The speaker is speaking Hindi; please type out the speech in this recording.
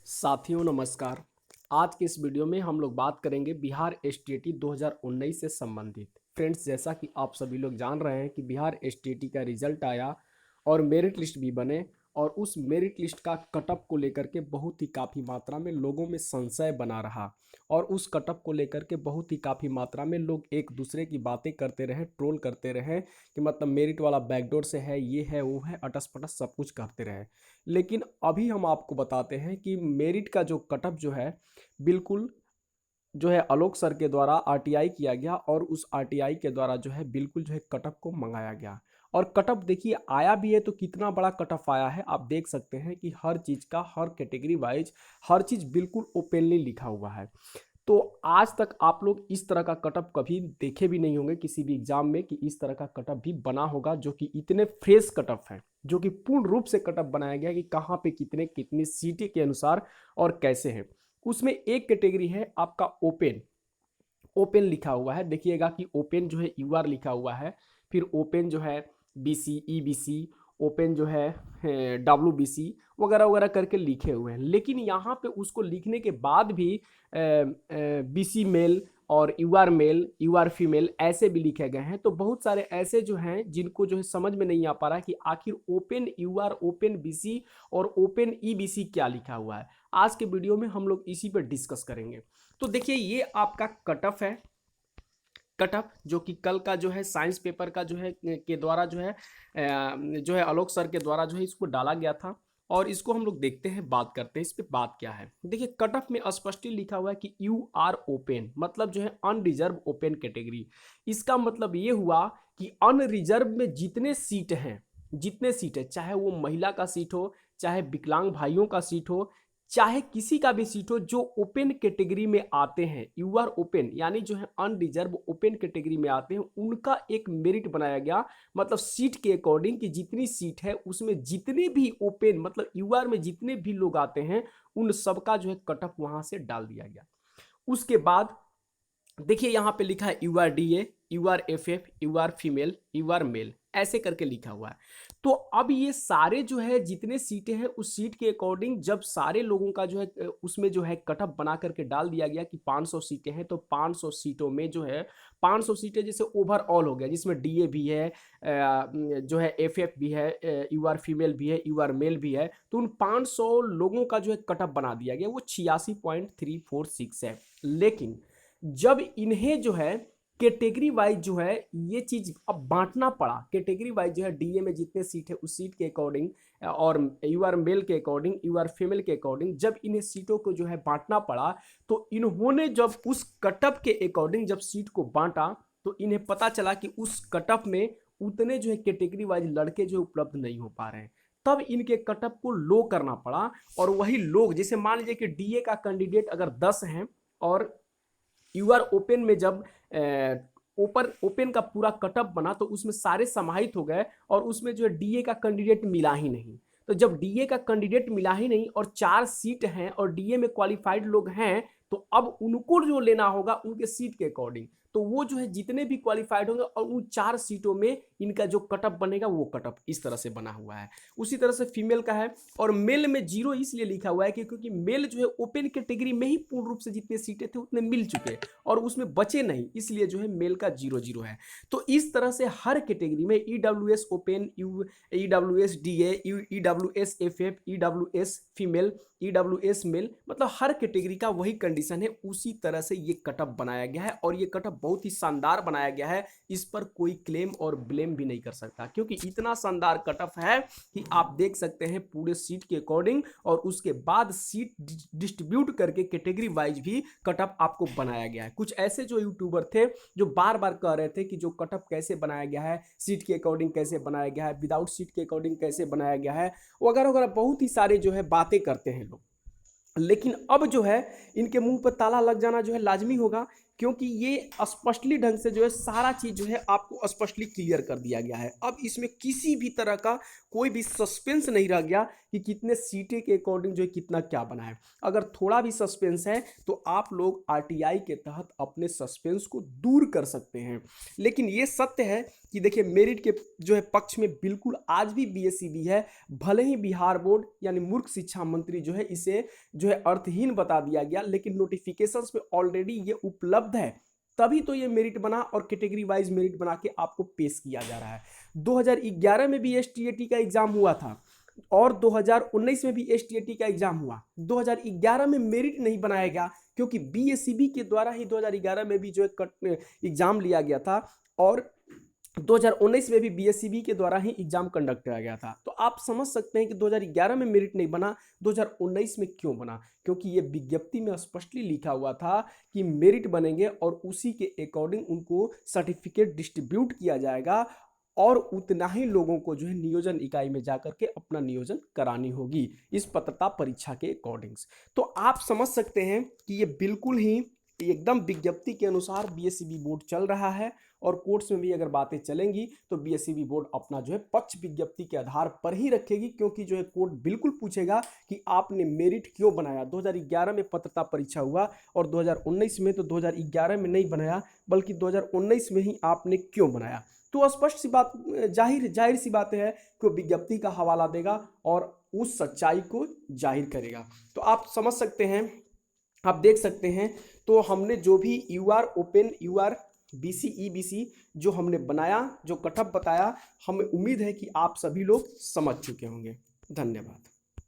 साथियों नमस्कार। आज के इस वीडियो में हम लोग बात करेंगे बिहार एसटीईटी 2019 से संबंधित। फ्रेंड्स, जैसा कि आप सभी लोग जान रहे हैं कि बिहार एसटीईटी का रिजल्ट आया और मेरिट लिस्ट भी बने और उस मेरिट लिस्ट का कटअप को लेकर के बहुत ही काफ़ी मात्रा में लोगों में संशय बना रहा और उस कटअप को लेकर के बहुत ही काफ़ी मात्रा में लोग एक दूसरे की बातें करते रहे, ट्रोल करते रहे कि मतलब मेरिट वाला बैकडोर से है, ये है, वो है, अटस पटस सब कुछ करते रहे। लेकिन अभी हम आपको बताते हैं कि मेरिट का जो कटअप जो है बिल्कुल जो है आलोक सर के द्वारा आरटीआई किया गया और उस आरटीआई के द्वारा जो है बिल्कुल जो है कटअप को मंगाया गया। और कटअप देखिए आया भी है तो कितना बड़ा कटअप आया है आप देख सकते हैं कि हर चीज़ का हर कैटेगरी वाइज हर चीज़ बिल्कुल ओपनली लिखा हुआ है। तो आज तक आप लोग इस तरह का कटअप कभी देखे भी नहीं होंगे किसी भी एग्जाम में कि इस तरह का कटअप भी बना होगा जो कि इतने फ्रेश कटअप है, जो कि पूर्ण रूप से कटअप बनाया गया कि कहाँ पे कितने कितनी सीटें के अनुसार और कैसे है। उसमें एक कैटेगरी है आपका ओपन। ओपन लिखा हुआ है, देखिएगा कि ओपन जो है यूआर लिखा हुआ है, फिर ओपन जो है बीसी ईबीसी, ओपन जो है डब्ल्यूबीसी वगैरह वगैरह करके लिखे हुए हैं। लेकिन यहाँ पे उसको लिखने के बाद भी बीसी मेल और यूआर मेल यूआर फीमेल ऐसे भी लिखे गए हैं। तो बहुत सारे ऐसे जो हैं जिनको जो है समझ में नहीं आ पा रहा है कि आखिर ओपन यूआर, ओपन बीसी और ओपन ईबीसी क्या लिखा हुआ है। आज के वीडियो में हम लोग इसी पर डिस्कस करेंगे। तो देखिए ये आपका कटअप है। कटअप जो कि कल का जो है साइंस पेपर का जो है के द्वारा जो है आलोक सर के द्वारा जो है इसको डाला गया था और इसको हम लोग देखते हैं, बात करते हैं इस पे बात क्या है। देखिए कटअप में स्पष्टली लिखा हुआ है कि यू आर ओपन, मतलब जो है अनरिजर्व ओपन कैटेगरी। इसका मतलब ये हुआ कि अनरिजर्व में जितने सीट हैं, जितने सीट है, चाहे वो महिला का सीट हो, चाहे विकलांग भाइयों का सीट हो, चाहे किसी का भी सीट हो, जो ओपन कैटेगरी में आते हैं, यू आर ओपन यानी जो है अनरिजर्व ओपन कैटेगरी में आते हैं, उनका एक मेरिट बनाया गया। मतलब सीट के अकॉर्डिंग कि जितनी सीट है उसमें जितने भी ओपन मतलब यू आर में जितने भी लोग आते हैं उन सबका जो है कटअप वहां से डाल दिया गया। उसके बाद देखिए यहाँ पे लिखा है you are D A, you are F F, you are female, you are male, ऐसे करके लिखा हुआ है। तो अब ये सारे जो है जितने सीटें हैं उस सीट के अकॉर्डिंग जब सारे लोगों का जो है उसमें जो है कटअप बना करके डाल दिया गया कि 500 सीटें हैं, तो 500 सीटों में जो है 500 सीटें जैसे ओवरऑल हो गया, जिसमें डीए भी है, जो है एफ भी है, यू आर फीमेल भी है, यू आर मेल भी है। तो उन 500 लोगों का जो है कटअप बना दिया गया, वो 86.346 है। लेकिन जब इन्हें जो है कैटेगरी वाइज जो है ये चीज अब बांटना पड़ा, कैटेगरी वाइज जो है डीए में जितने सीट है उस सीट के अकॉर्डिंग और यू आर मेल के अकॉर्डिंग, यू आर फीमेल के अकॉर्डिंग, जब इन्हें सीटों को जो है बांटना पड़ा तो इन्होंने जब उस कटअप के अकॉर्डिंग जब सीट को बांटा तो इन्हें पता चला कि उस कटअप में उतने जो है कैटेगरी वाइज लड़के जो उपलब्ध नहीं हो पा रहे हैं। तब इनके कटअप को लो करना पड़ा और वही लोग, जैसे मान लीजिए कि डीए का कैंडिडेट अगर 10 हैं और यू आर ओपन में जब ओपन ओपन का पूरा कटअप बना तो उसमें सारे समाहित हो गए और उसमें जो है डीए का कैंडिडेट मिला ही नहीं। तो जब डीए का कैंडिडेट मिला ही नहीं और 4 सीट हैं और डीए में क्वालिफाइड लोग हैं, तो अब उनको जो लेना होगा उनके सीट के अकॉर्डिंग, तो वो जो है जितने भी क्वालिफाइड होंगे और उन 4 सीटों में इनका जो कटअप बनेगा वो कटअप इस तरह से बना हुआ है। उसी तरह से फीमेल का है और मेल में 0 इसलिए लिखा हुआ है कि क्योंकि मेल जो है ओपन कैटेगरी में ही पूर्ण रूप से जितने सीटें थे उतने मिल चुके और उसमें बचे नहीं, इसलिए जो है मेल का 0-0 है। तो इस तरह से हर कैटेगरी में EWS open, EWS DA, EWS FF, EWS female, EWS male, मतलब हर कैटेगरी का वही कंडीशन है। उसी तरह से ये कटअप बनाया गया है और ये कटअप बहुत ही शानदार बनाया गया है। इस पर कोई क्लेम और ब्लेम भी नहीं कर सकता क्योंकि इतना शानदार कटअप है कि आप देख सकते हैं पूरे सीट के अकॉर्डिंग और उसके बाद सीट डिस्ट्रीब्यूट करके कैटेगरी वाइज भी कटअप आपको बनाया गया है। कुछ ऐसे जो यूट्यूबर थे जो बार बार कह रहे थे कि जो कटअप कैसे बनाया गया है, सीट के अकॉर्डिंग कैसे बनाया गया है, विदाउट सीट के अकॉर्डिंग कैसे बनाया गया है, वगैरह वगैरह बहुत ही सारे जो है बातें करते हैं लोग। लेकिन अब जो है इनके मुंह पर ताला लग जाना जो है लाजमी होगा क्योंकि ये स्पष्टली ढंग से जो है सारा चीज जो है आपको स्पष्टली क्लियर कर दिया गया है। अब इसमें किसी भी तरह का कोई भी सस्पेंस नहीं रह गया कि कितने सीटें के अकॉर्डिंग जो है कितना क्या बना है। अगर थोड़ा भी सस्पेंस है तो आप लोग आरटीआई के तहत अपने सस्पेंस को दूर कर सकते हैं। लेकिन ये सत्य है कि देखिए मेरिट के जो है पक्ष में बिल्कुल आज भी बीएसईबी है। भले ही बिहार बोर्ड यानी मूर्ख शिक्षा मंत्री जो है इसे जो है अर्थहीन बता दिया गया, लेकिन नोटिफिकेशंस में ऑलरेडी ये उपलब्ध है, तभी तो ये मेरिट बना और कैटेगरी वाइज मेरिट बना के आपको पेश किया जा रहा है। 2011 में भी एसटीएटी का एग्जाम हुआ था और 2019 में भी एसटीएटी का एग्जाम हुआ। 2011 में मेरिट नहीं बनाया गया क्योंकि बीएसईबी के द्वारा ही 2011 में भी जो है एग्जाम लिया गया था और 2019 में भी बीएसईबी के द्वारा ही एग्जाम कंडक्ट किया गया था। तो आप समझ सकते हैं कि 2011 में मेरिट नहीं बना, 2019 में क्यों बना? क्योंकि ये विज्ञप्ति में स्पष्टली लिखा हुआ था कि मेरिट बनेंगे और उसी के अकॉर्डिंग उनको सर्टिफिकेट डिस्ट्रीब्यूट किया जाएगा और उतना ही लोगों को जो है नियोजन इकाई में जाकर के अपना नियोजन करानी होगी इस पात्रता परीक्षा के अकॉर्डिंग्स। तो आप समझ सकते हैं कि ये बिल्कुल ही एकदम विज्ञप्ति के अनुसार बीएसईबी बोर्ड चल रहा है और कोर्ट्स में भी अगर बातें चलेंगी तो बीएसईबी बोर्ड अपना जो है पक्ष विज्ञप्ति के आधार पर ही रखेगी, क्योंकि जो है कोर्ट बिल्कुल पूछेगा कि आपने मेरिट क्यों बनाया। 2011 में पात्रता परीक्षा हुआ और 2019 में, तो 2011 में नहीं बनाया बल्कि 2019 में ही आपने क्यों बनाया। तो स्पष्ट सी बात, जाहिर सी बात है कि वो विज्ञप्ति का हवाला देगा और उस सच्चाई को जाहिर करेगा। तो आप समझ सकते हैं, आप देख सकते हैं। तो हमने जो भी UR open, UR BC, EBC जो हमने बनाया, जो कटअप बताया, हमें उम्मीद है कि आप सभी लोग समझ चुके होंगे। धन्यवाद।